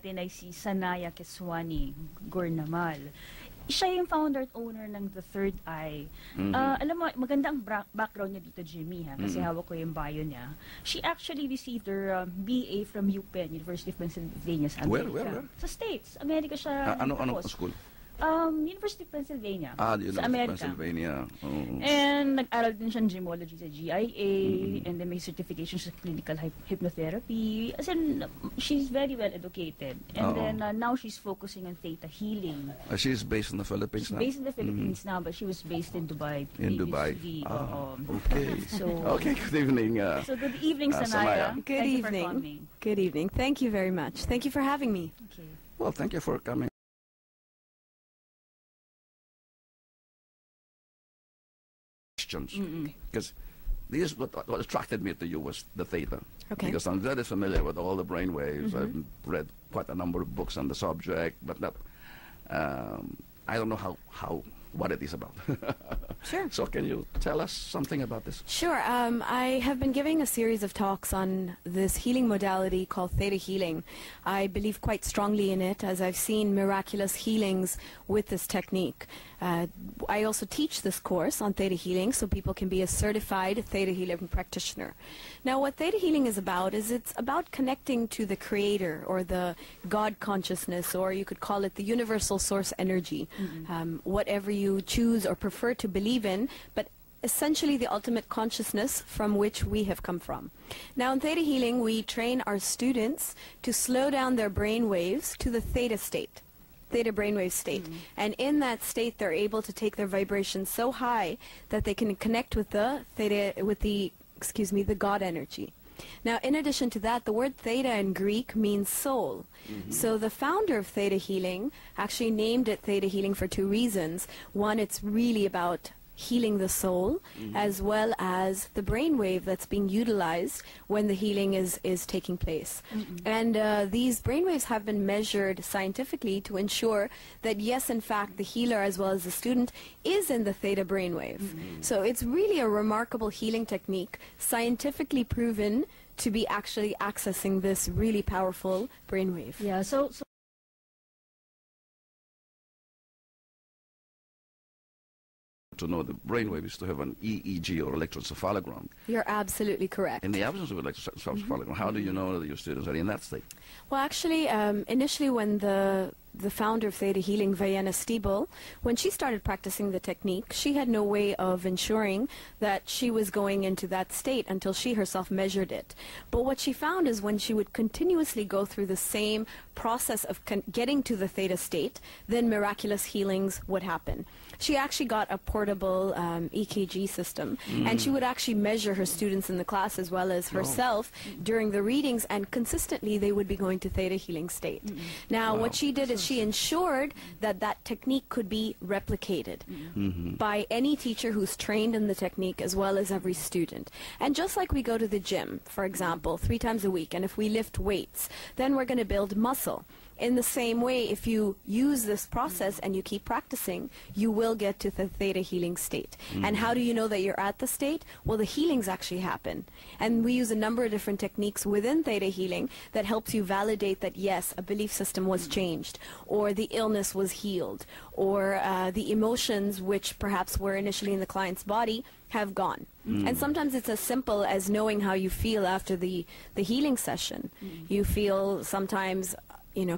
natin ay si Sanaiyah Gurnamal. Siya yung founder at owner ng The Third Eye. Alam mo, maganda ang background niya dito, Jimmy, ha? Kasi hawak ko yung bio niya. She actually received her BA from UPenn, University of Pennsylvania sa Amerika. Where? Sa States. Amerika siya. Anong school? University of Pennsylvania. The University sa Amerika. of Pennsylvania. Oh. And nag-aral din siya ng gymology sa GIA, and then may certification sa clinical hypnotherapy. As in, she's very well educated. And then now she's focusing on theta healing. She's based in the Philippines now? Based in the Philippines now, but she was based in Dubai. In Dubai. Okay. Okay, good evening. So good evening, Sanaiyah. Good evening. Good evening. Thank you very much. Thank you for having me. Okay. Well, thank you for coming. Because this is what attracted me to you was the theta. Okay. Because I'm very familiar with all the brain waves. I've read quite a number of books on the subject, but not, I don't know what it is about. Sure. So can you tell us something about this? Sure. I have been giving a series of talks on this healing modality called theta healing. I believe quite strongly in it, as I've seen miraculous healings with this technique. I also teach this course on theta healing so people can be a certified theta healing practitioner. Now, what theta healing is about it's about connecting to the creator or the God consciousness, or you could call it the universal source energy, whatever you choose or prefer to believe in, but essentially the ultimate consciousness from which we have come from. Now, in theta healing, we train our students to slow down their brain waves to the theta state. Theta brainwave state, and in that state they're able to take their vibration so high that they can connect with the theta, the God energy. Now, in addition to that, the word theta in Greek means soul. So the founder of theta healing actually named it theta healing for two reasons. One, it's really about healing the soul, as well as the brainwave that's being utilized when the healing is taking place. And these brainwaves have been measured scientifically to ensure that, yes, in fact, the healer as well as the student is in the theta brainwave. So it's really a remarkable healing technique, scientifically proven to be actually accessing this really powerful brainwave. Yeah, so to know the brainwave is to have an EEG or electroencephalogram. You're absolutely correct. In the absence of electroencephalogram, how do you know that your students are in that state? Well, actually, initially when the founder of Theta Healing, Vianna Stibal, when she started practicing the technique, she had no way of ensuring that she was going into that state until she herself measured it. But what she found is when she would continuously go through the same process of getting to the theta state, then miraculous healings would happen. She actually got a portable EKG system, and she would actually measure her students in the class as well as herself during the readings, and consistently they would be going to theta healing state. Now, what she did is she ensured that that technique could be replicated by any teacher who's trained in the technique as well as every student. And just like we go to the gym, for example, 3 times a week, and if we lift weights, then we're going to build muscle. In the same way, if you use this process and you keep practicing, you will get to the theta healing state. And how do you know that you're at the state? Well, the healings actually happen. And we use a number of different techniques within theta healing that helps you validate that, yes, a belief system was changed, or the illness was healed, or the emotions which perhaps were initially in the client's body have gone. And sometimes it's as simple as knowing how you feel after the healing session. You feel sometimes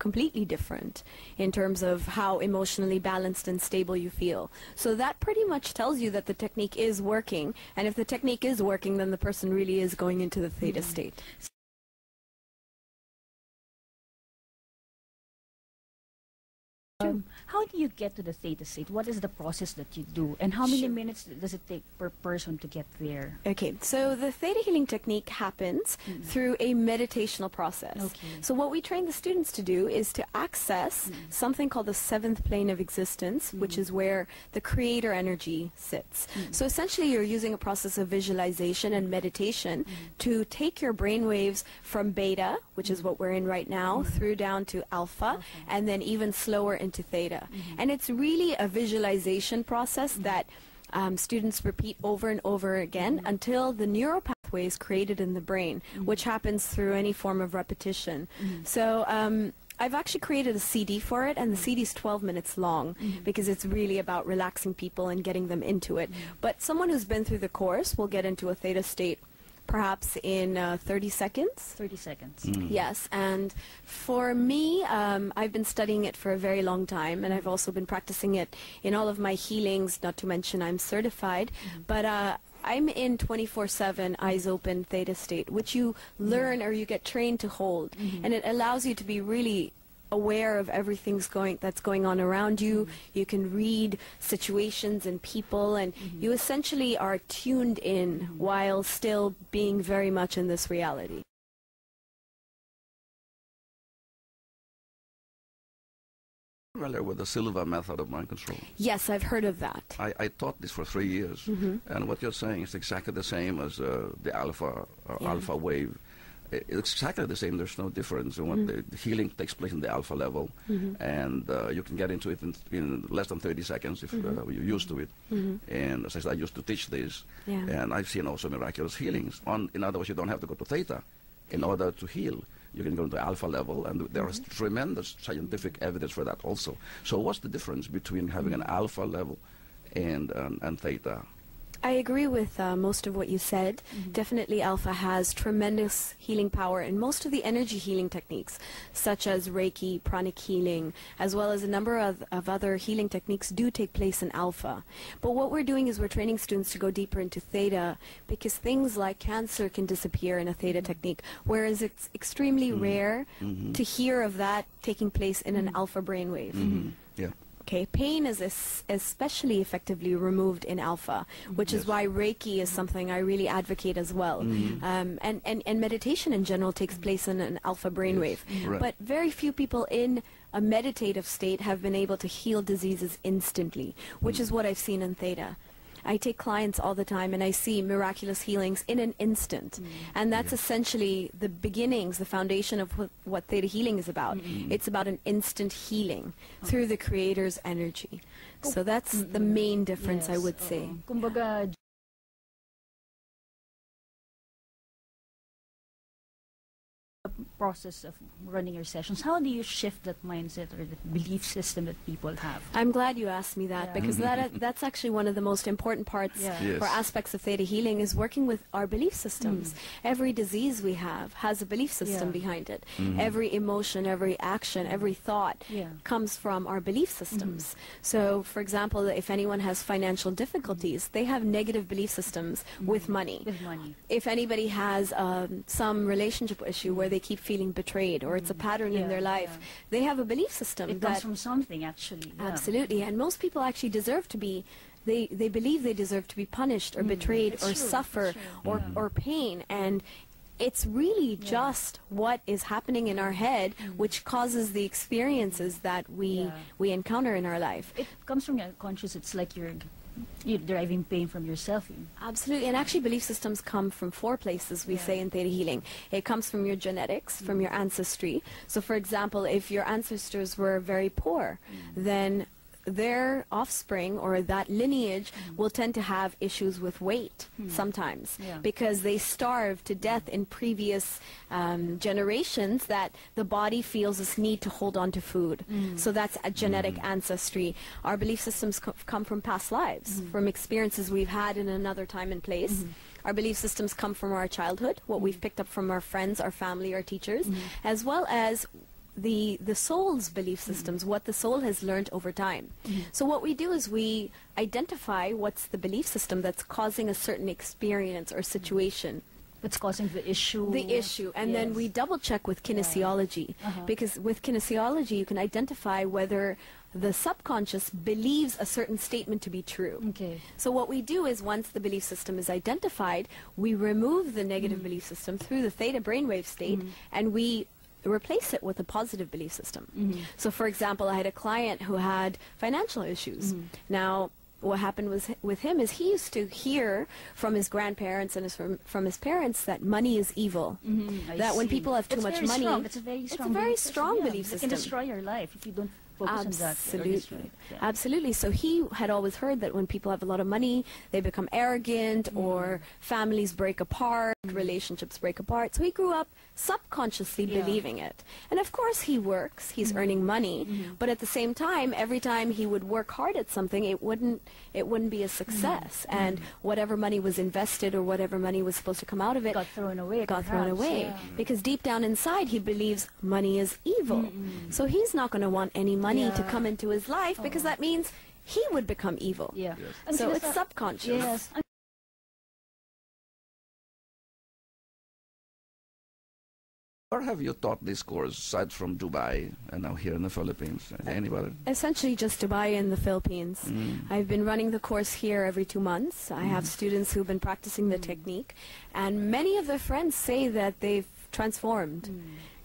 completely different in terms of how emotionally balanced and stable you feel. So that pretty much tells you that the technique is working, and if the technique is working, then the person really is going into the theta state. How do you get to the theta state? What is the process that you do? And how many minutes does it take per person to get there? Okay, so the theta healing technique happens through a meditational process. Okay. So what we train the students to do is to access something called the 7th plane of existence, which is where the creator energy sits. So essentially you're using a process of visualization and meditation to take your brain waves from beta, which is what we're in right now, through down to alpha, and then even slower into theta. And it's really a visualization process that students repeat over and over again until the neural pathway is created in the brain, which happens through any form of repetition. So I've actually created a CD for it, and the CD is 12 minutes long because it's really about relaxing people and getting them into it. But someone who's been through the course will get into a theta state perhaps in 30 seconds. 30 seconds. Yes, and for me, I've been studying it for a very long time, and I've also been practicing it in all of my healings, not to mention I'm certified. But I'm in 24/7 eyes open theta state, which you learn or you get trained to hold, and it allows you to be really aware of everything that's going on around you. You can read situations and people, and you essentially are tuned in while still being very much in this reality. Familiar with the Silva method of mind control? Yes, I've heard of that. I taught this for 3 years, and what you're saying is exactly the same as the alpha wave. It's exactly the same. There's no difference in what the healing takes place in the alpha level, and you can get into it in less than 30 seconds if you're used to it. And as I said, I used to teach this, and I've seen also miraculous healings. In other words, you don't have to go to theta in order to heal. You can go to alpha level, and there is tremendous scientific evidence for that also. So what's the difference between having an alpha level and theta? I agree with most of what you said. Definitely alpha has tremendous healing power, and most of the energy healing techniques, such as Reiki, pranic healing, as well as a number of other healing techniques do take place in alpha. But what we're doing is we're training students to go deeper into theta, because things like cancer can disappear in a theta technique, whereas it's extremely rare to hear of that taking place in an alpha brainwave. Yeah. Okay, pain is especially effectively removed in alpha, which is why Reiki is something I really advocate as well. And meditation in general takes place in an alpha brainwave. Right. But very few people in a meditative state have been able to heal diseases instantly, which is what I've seen in theta. I take clients all the time, and I see miraculous healings in an instant. And that's essentially the beginnings, the foundation of what theta healing is about. It's about an instant healing through the Creator's energy. So that's the main difference, I would say. Kumbaga, process of running your sessions, how do you shift that mindset or the belief system that people have? I'm glad you asked me that, because that's actually one of the most important parts or aspects of theta healing, is working with our belief systems. Every disease we have has a belief system behind it. Every emotion, every action, every thought comes from our belief systems. So, for example, if anyone has financial difficulties, they have negative belief systems with money. If anybody has some relationship issue where they keep feeling betrayed, or it's a pattern in their life, they have a belief system. It comes from something, actually. Absolutely. And most people actually deserve to be, they believe they deserve to be punished or betrayed or suffer or pain. And it's really just what is happening in our head which causes the experiences that we encounter in our life. It comes from your conscious. It's like you're deriving pain from yourself. Absolutely. And actually belief systems come from 4 places, we say in theta healing. It comes from your genetics, from your ancestry. So for example, if your ancestors were very poor, then their offspring or that lineage will tend to have issues with weight sometimes, because they starved to death in previous generations, that the body feels this need to hold on to food. So that's a genetic ancestry. Our belief systems come from past lives, from experiences we've had in another time and place. Our belief systems come from our childhood, what we've picked up from our friends, our family, our teachers, as well as the soul's belief systems, what the soul has learned over time. So what we do is we identify what's the belief system that's causing a certain experience or situation. What's causing the issue. The issue. And then we double check with kinesiology. Because with kinesiology you can identify whether the subconscious believes a certain statement to be true. Okay. So what we do is, once the belief system is identified, we remove the negative belief system through the theta brainwave state, and we replace it with a positive belief system. So for example, I had a client who had financial issues. Now, what happened with him is he used to hear from his grandparents and from his parents that money is evil. That when people have too much money, it's a very strong belief system. It can destroy your life if you don't focus on that. Absolutely. Yeah. Absolutely. So he had always heard that when people have a lot of money, they become arrogant, or families break apart, relationships break apart. So he grew up subconsciously believing it. And of course he works, he's earning money, but at the same time, every time he would work hard at something, it wouldn't be a success. And whatever money was invested or whatever money was supposed to come out of it Got thrown away. got thrown perhaps, away. yeah. Because deep down inside he believes money is evil. So he's not going to want any money to come into his life, because that means he would become evil. Yeah. Yes. Ang So it's sinasa- subconscious. Yes. Where have you taught this course, aside from Dubai and now here in the Philippines? Anybody? Essentially just Dubai and the Philippines. I've been running the course here every 2 months. I have students who've been practicing the technique, and many of their friends say that they've transformed.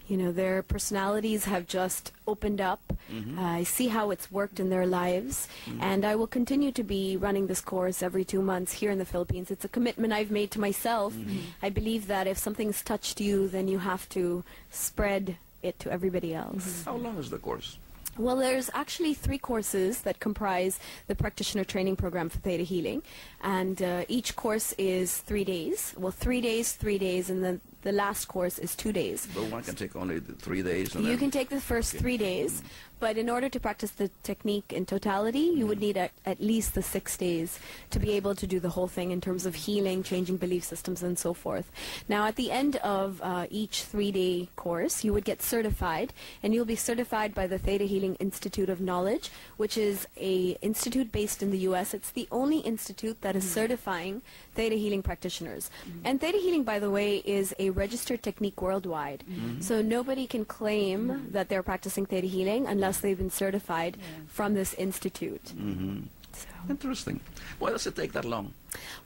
You know, their personalities have just opened up. I see how it's worked in their lives, and I will continue to be running this course every 2 months here in the Philippines. It's a commitment I've made to myself. I believe that if something's touched you, then you have to spread it to everybody else. How long is the course? Well, there's actually 3 courses that comprise the practitioner training program for Theta Healing, and each course is 3 days. Well, 3 days, and then the last course is 2 days. But one can take only 3 days. And You then can take the first 3 days, but in order to practice the technique in totality, you would need at least the 6 days to be able to do the whole thing in terms of healing, changing belief systems, and so forth. Now, at the end of each 3-day course, you would get certified, and you'll be certified by the Theta Healing Institute of Knowledge, which is a institute based in the U.S. It's the only institute that is certifying Theta Healing practitioners. And Theta Healing, by the way, is a registered technique worldwide. So nobody can claim that they're practicing Theta Healing unless they've been certified from this institute. So. Interesting. Why does it take that long?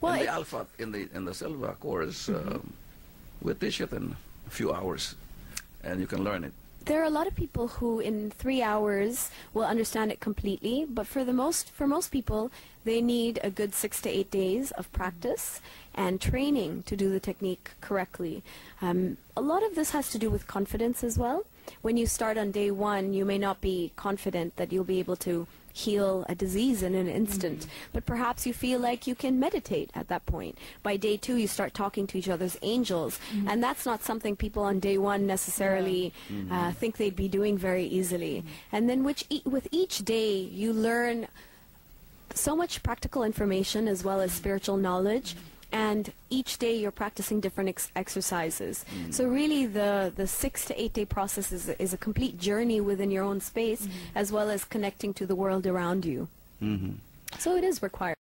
Well, in the it- Alpha, in the Silva course, we teach it in a few hours, and you can learn it. There are a lot of people who in 3 hours will understand it completely, but for most people, they need a good 6 to 8 days of practice and training to do the technique correctly. A lot of this has to do with confidence as well. When you start on day 1, you may not be confident that you'll be able to heal a disease in an instant, but perhaps you feel like you can meditate at that point. By day 2, you start talking to each other's angels, and that's not something people on day 1 necessarily think they'd be doing very easily. And then with each day, you learn so much practical information as well as spiritual knowledge, and each day you're practicing different exercises. So really the 6 to 8 day process is a complete journey within your own space, as well as connecting to the world around you. So it is required.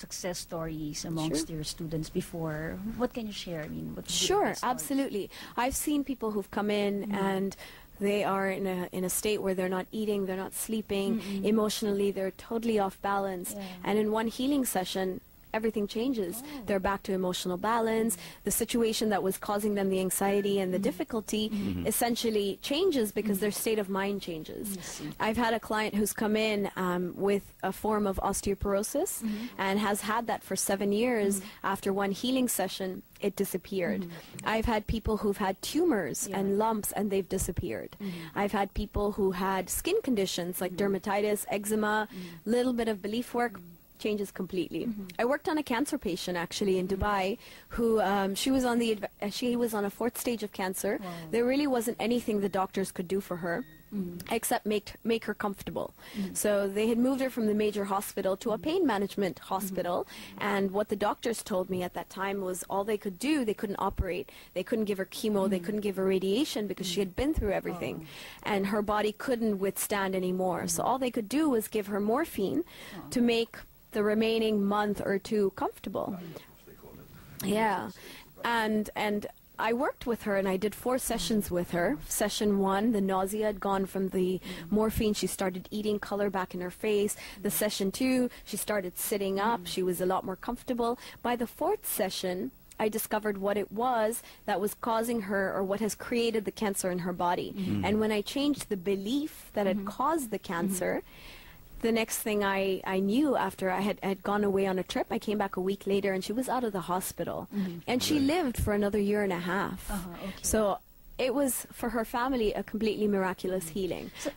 Success stories amongst your students before. What can you share? I mean, what Sure, absolutely. I've seen people who've come in and they are in a state where they're not eating, they're not sleeping, emotionally they're totally off balance. And in one healing session, everything changes. They're back to emotional balance. The situation that was causing them the anxiety and the difficulty essentially changes because their state of mind changes. I've had a client who's come in with a form of osteoporosis and has had that for 7 years. After one healing session, it disappeared. I've had people who've had tumors and lumps and they've disappeared. I've had people who had skin conditions like dermatitis, eczema, little bit of belief work, changes completely. I worked on a cancer patient actually in Dubai who she was on a 4th stage of cancer. There really wasn't anything the doctors could do for her except make her comfortable. So they had moved her from the major hospital to a pain management hospital, and what the doctors told me at that time was all they could do, they couldn't operate, they couldn't give her chemo, they couldn't give her radiation because she had been through everything, and her body couldn't withstand anymore. So all they could do was give her morphine to make the remaining month or 2 comfortable. Yeah, and I worked with her and I did 4 sessions with her. Session 1, the nausea had gone from the morphine. She started eating, color back in her face. The session 2, she started sitting up. She was a lot more comfortable. By the 4th session, I discovered what it was that was causing her, or what has created the cancer in her body. And when I changed the belief that had caused the cancer, the next thing I knew, after I had gone away on a trip, I came back a week later and she was out of the hospital. And she lived for another 1.5 years. Okay. So it was, for her family, a completely miraculous healing. So,